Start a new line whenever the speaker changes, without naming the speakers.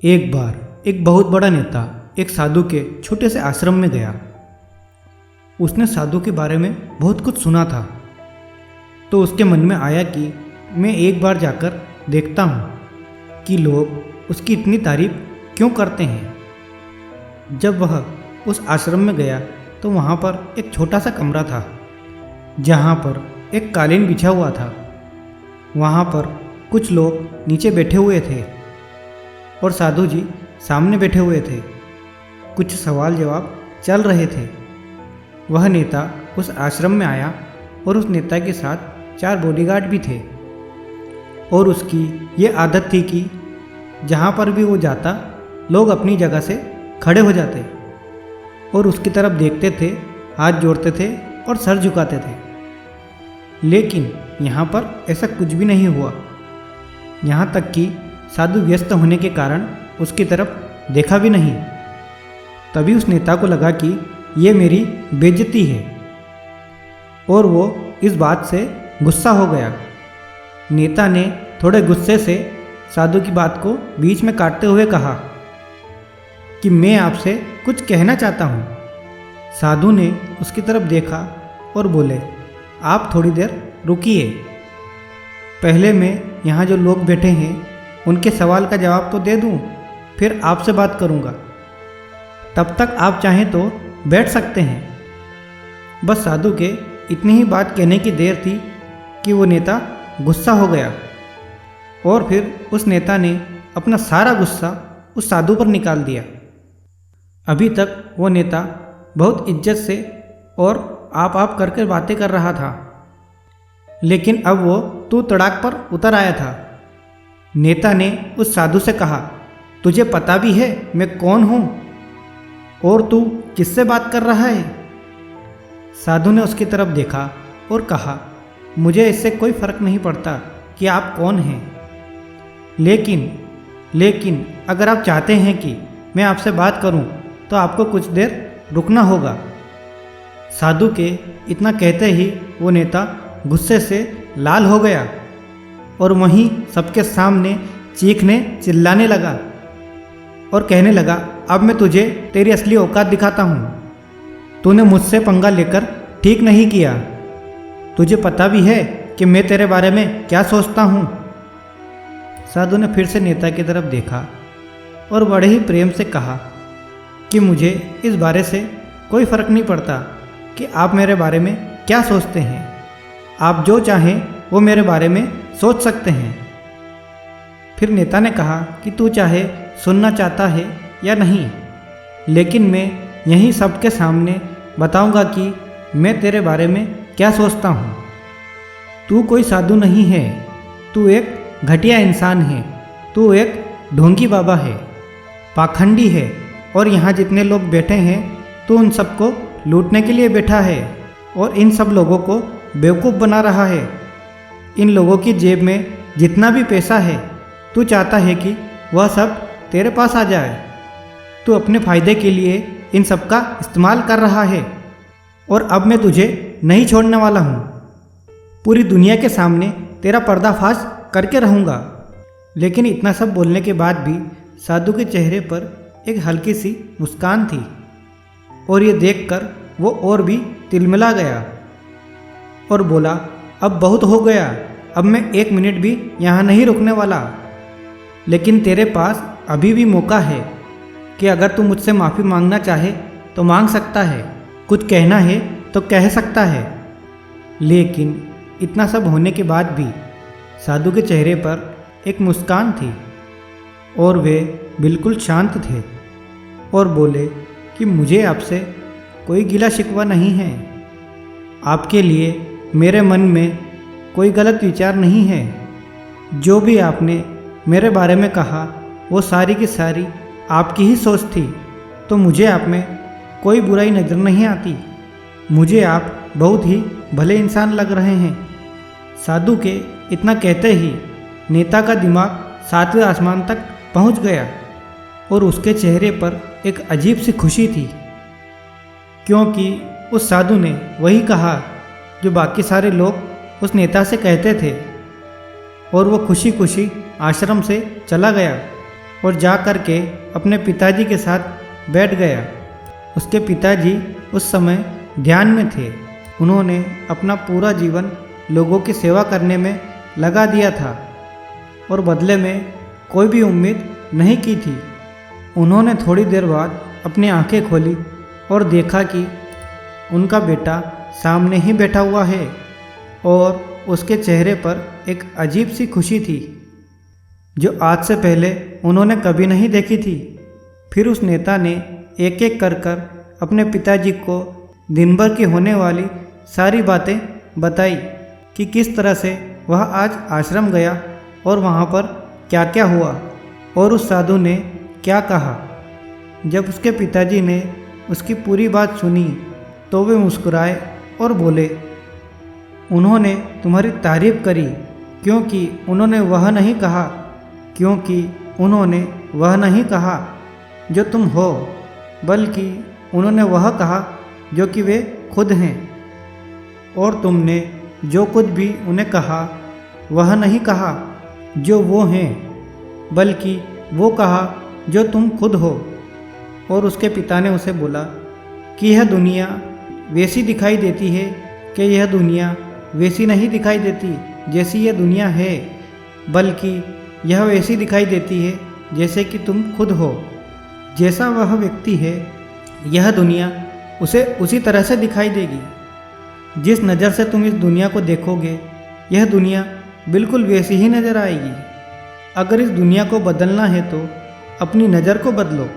एक बार एक बहुत बड़ा नेता एक साधु के छोटे से आश्रम में गया। उसने साधु के बारे में बहुत कुछ सुना था, तो उसके मन में आया कि मैं एक बार जाकर देखता हूँ कि लोग उसकी इतनी तारीफ क्यों करते हैं। जब वह उस आश्रम में गया तो वहाँ पर एक छोटा सा कमरा था, जहाँ पर एक कालीन बिछा हुआ था। वहाँ पर कुछ लोग नीचे बैठे हुए थे और साधु जी सामने बैठे हुए थे। कुछ सवाल जवाब चल रहे थे। वह नेता उस आश्रम में आया और उस नेता के साथ 4 बॉडीगार्ड भी थे और उसकी ये आदत थी कि जहाँ पर भी वो जाता लोग अपनी जगह से खड़े हो जाते और उसकी तरफ देखते थे, हाथ जोड़ते थे और सर झुकाते थे। लेकिन यहाँ पर ऐसा कुछ भी नहीं हुआ। यहाँ तक कि साधु व्यस्त होने के कारण उसकी तरफ देखा भी नहीं। तभी उस नेता को लगा कि ये मेरी बेइज्जती है और वो इस बात से गुस्सा हो गया। नेता ने थोड़े गुस्से से साधु की बात को बीच में काटते हुए कहा कि मैं आपसे कुछ कहना चाहता हूँ। साधु ने उसकी तरफ देखा और बोले, आप थोड़ी देर रुकिए, पहले मैं यहाँ जो लोग बैठे हैं उनके सवाल का जवाब तो दे दूँ, फिर आपसे बात करूँगा। तब तक आप चाहें तो बैठ सकते हैं। बस साधु के इतनी ही बात कहने की देर थी कि वो नेता गुस्सा हो गया और फिर उस नेता ने अपना सारा गुस्सा उस साधु पर निकाल दिया। अभी तक वो नेता बहुत इज्जत से और आप करके बातें कर रहा था, लेकिन अब वो तू तड़ाक पर उतर आया था। नेता ने उस साधु से कहा, तुझे पता भी है मैं कौन हूँ और तू किससे बात कर रहा है? साधु ने उसकी तरफ देखा और कहा, मुझे इससे कोई फर्क नहीं पड़ता कि आप कौन हैं, लेकिन अगर आप चाहते हैं कि मैं आपसे बात करूं तो आपको कुछ देर रुकना होगा। साधु के इतना कहते ही वो नेता गुस्से से लाल हो गया और वहीं सबके सामने चीखने चिल्लाने लगा और कहने लगा, अब मैं तुझे तेरी असली औकात दिखाता हूँ। तूने मुझसे पंगा लेकर ठीक नहीं किया। तुझे पता भी है कि मैं तेरे बारे में क्या सोचता हूँ। साधु ने फिर से नेता की तरफ देखा और बड़े ही प्रेम से कहा कि मुझे इस बारे से कोई फर्क नहीं पड़ता कि आप मेरे बारे में क्या सोचते हैं। आप जो चाहें वो मेरे बारे में सोच सकते हैं। फिर नेता ने कहा कि तू चाहे सुनना चाहता है या नहीं, लेकिन मैं यहीं सबके सामने बताऊंगा कि मैं तेरे बारे में क्या सोचता हूँ। तू कोई साधु नहीं है, तू एक घटिया इंसान है, तू एक ढोंगी बाबा है, पाखंडी है और यहाँ जितने लोग बैठे हैं तू उन सबको लूटने के लिए बैठा है और इन सब लोगों को बेवकूफ़ बना रहा है। इन लोगों की जेब में जितना भी पैसा है तू चाहता है कि वह सब तेरे पास आ जाए। तू अपने फ़ायदे के लिए इन सब का इस्तेमाल कर रहा है और अब मैं तुझे नहीं छोड़ने वाला हूँ। पूरी दुनिया के सामने तेरा पर्दाफाश करके रहूँगा। लेकिन इतना सब बोलने के बाद भी साधु के चेहरे पर एक हल्की सी मुस्कान थी और ये देखकर वो और भी तिलमिला गया और बोला, अब बहुत हो गया, अब मैं 1 मिनट भी यहाँ नहीं रुकने वाला। लेकिन तेरे पास अभी भी मौका है कि अगर तू मुझसे माफ़ी मांगना चाहे तो मांग सकता है, कुछ कहना है तो कह सकता है। लेकिन इतना सब होने के बाद भी साधु के चेहरे पर एक मुस्कान थी और वे बिल्कुल शांत थे और बोले कि मुझे आपसे कोई गिला शिकवा नहीं है। आपके लिए मेरे मन में कोई गलत विचार नहीं है। जो भी आपने मेरे बारे में कहा वो सारी की सारी आपकी ही सोच थी, तो मुझे आप में कोई बुराई नज़र नहीं आती। मुझे आप बहुत ही भले इंसान लग रहे हैं। साधु के इतना कहते ही नेता का दिमाग 7वें आसमान तक पहुंच गया और उसके चेहरे पर एक अजीब सी खुशी थी, क्योंकि उस साधु ने वही कहा जो बाकी सारे लोग उस नेता से कहते थे और वो खुशी खुशी आश्रम से चला गया। और जा कर के अपने पिताजी के साथ बैठ गया। उसके पिताजी उस समय ध्यान में थे। उन्होंने अपना पूरा जीवन लोगों की सेवा करने में लगा दिया था और बदले में कोई भी उम्मीद नहीं की थी। उन्होंने थोड़ी देर बाद अपनी आंखें खोली और देखा कि उनका बेटा सामने ही बैठा हुआ है और उसके चेहरे पर एक अजीब सी खुशी थी जो आज से पहले उन्होंने कभी नहीं देखी थी। फिर उस नेता ने एक एक कर कर अपने पिताजी को दिन भर की होने वाली सारी बातें बताई कि किस तरह से वह आज आश्रम गया और वहाँ पर क्या क्या हुआ और उस साधु ने क्या कहा। जब उसके पिताजी ने उसकी पूरी बात सुनी तो वे मुस्कुराए और बोले, उन्होंने तुम्हारी तारीफ करी क्योंकि उन्होंने वह नहीं कहा जो तुम हो, बल्कि उन्होंने वह कहा जो कि वे खुद हैं। और तुमने जो कुछ भी उन्हें कहा वह नहीं कहा जो वो हैं, बल्कि वो कहा जो तुम खुद हो। और उसके पिता ने उसे बोला कि यह दुनिया वैसी दिखाई देती है कि यह दुनिया वैसी नहीं दिखाई देती जैसी यह दुनिया है, बल्कि यह वैसी दिखाई देती है जैसे कि तुम खुद हो। जैसा वह व्यक्ति है यह दुनिया उसे उसी तरह से दिखाई देगी। जिस नज़र से तुम इस दुनिया को देखोगे यह दुनिया बिल्कुल वैसी ही नज़र आएगी। अगर इस दुनिया को बदलना है तो अपनी नज़र को बदलो।